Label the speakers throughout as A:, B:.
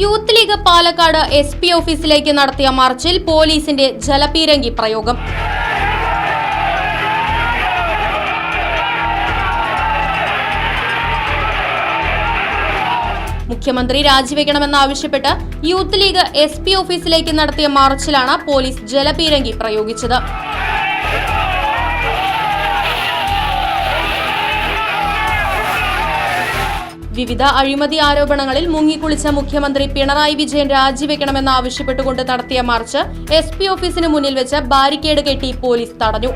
A: Youth league Palakkad SP ഓഫീസിലേക്ക് നടത്തിയ മാർച്ചിൽ പോലീസിന്റെ ജലപീരങ്കി പ്രയോഗം. മുഖ്യമന്ത്രി രാജിവെക്കണമെന്നാവശ്യപ്പെട്ട് യൂത്ത് ലീഗ് SP ഓഫീസിലേക്ക് നടത്തിയ മാർച്ചിലാണ് പോലീസ് ജലപീരങ്കി പ്രയോഗിച്ചത്. വിവിധ അഴിമതി ആരോപണങ്ങളിൽ മുങ്ങിക്കുളിച്ച മുഖ്യമന്ത്രി പിണറായി വിജയൻ രാജിവെക്കണമെന്നാവശ്യപ്പെട്ടുകൊണ്ട് നടത്തിയ മാർച്ച് SP ഓഫീസിന് മുന്നിൽ വെച്ച് ബാരിക്കേഡ് കെട്ടി പോലീസ് തടഞ്ഞു.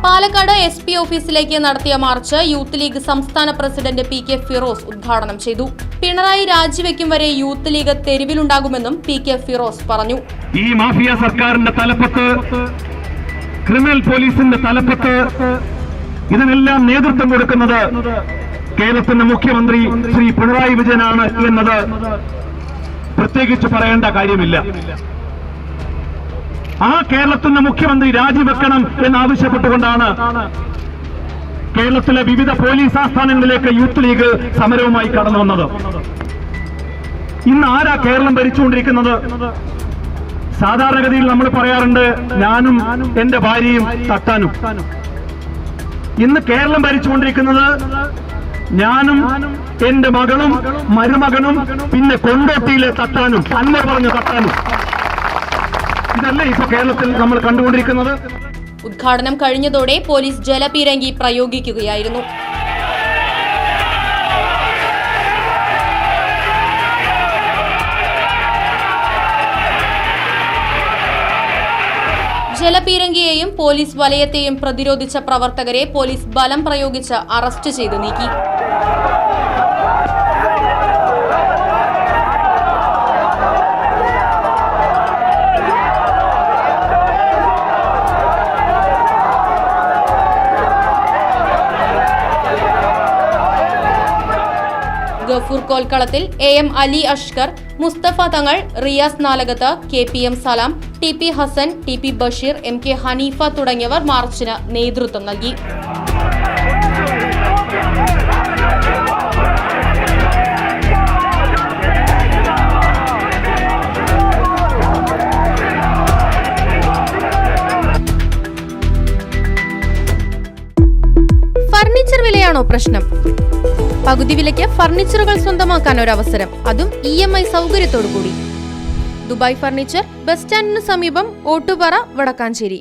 A: പാലക്കാട് SP ഓഫീസിലേക്ക് നടത്തിയ മാർച്ച് യൂത്ത് ലീഗ് സംസ്ഥാന പ്രസിഡന്റ് PK ഫിറോസ് ഉദ്ഘാടനം ചെയ്തു. പിണറായി രാജിവെക്കും വരെ യൂത്ത് ലീഗ് തെരുവിലുണ്ടാകുമെന്നും PK ഫിറോസ് പറഞ്ഞു.
B: ഈ മാഫിയ സർക്കാരിന്റെ തലപ്പത്ത്, ക്രിമിനൽ പോലീസിന്റെ തലപ്പത്ത് ഇതിനെല്ലാം നേതൃത്വം കൊടുക്കുന്നത് കേരളത്തിന്റെ മുഖ്യമന്ത്രി ശ്രീ പിണറായി വിജയനാണ് എന്നത് പ്രത്യേകിച്ച് പറയേണ്ട കാര്യമില്ല. ആ കേരളത്തിന്റെ മുഖ്യമന്ത്രി രാജിവെക്കണം എന്നാവശ്യപ്പെട്ടുകൊണ്ടാണ് കേരളത്തിലെ വിവിധ പോലീസ് ആസ്ഥാനങ്ങളിലേക്ക് യൂത്ത് ലീഗ് സമരവുമായി കടന്നു വന്നത്. ഇന്ന് ആരാ കേരളം ഭരിച്ചുകൊണ്ടിരിക്കുന്നത്? സാധാരണഗതിയിൽ നമ്മൾ പറയാറുണ്ട്, ഞാനും എന്റെ ഭാര്യയും തട്ടാനും. ഇന്ന് കേരളം ഭരിച്ചുകൊണ്ടിരിക്കുന്നത് ഞാനും എന്റെ മകളും മരുമകനും പിന്നെ കൊണ്ടോട്ടിയിലെ തട്ടാനും, അന്നെ പറഞ്ഞു തട്ടാനും. ഇതല്ലേ ഇപ്പൊ കേരളത്തിൽ നമ്മൾ കണ്ടുകൊണ്ടിരിക്കുന്നത്.
A: ഉദ്ഘാടനം കഴിഞ്ഞതോടെ പോലീസ് ജലപീരങ്കി പ്രയോഗിക്കുകയായിരുന്നു. ജലപീരങ്കിയെയും പോലീസ് വലയത്തെയും പ്രതിരോധിച്ച പ്രവർത്തകരെ പോലീസ് ബലം പ്രയോഗിച്ച് അറസ്റ്റ് ചെയ്ത് നീക്കി. Gafoor കോൽക്കളത്തിൽ, AM Ali Ashkar, Mustafa Thangal, Riyas Nalakath, KPM Salam, TP Hasan, TP Basheer, MK Haneefa തുടങ്ങിയവർ മാർച്ചിന് നേതൃത്വം നൽകി. ഫർണിച്ചർ വിലയാണോ പ്രശ്നം? പകുതി വിലയ്ക്ക് ഫർണിച്ചറുകൾ സ്വന്തമാക്കാൻ ഒരവസരം, അതും EMI സൗകര്യത്തോടു കൂടി. ദുബായ് ഫർണിച്ചർ, ബസ് സ്റ്റാൻഡിന് സമീപം, ഓട്ടുപാറ, വടക്കാഞ്ചേരി.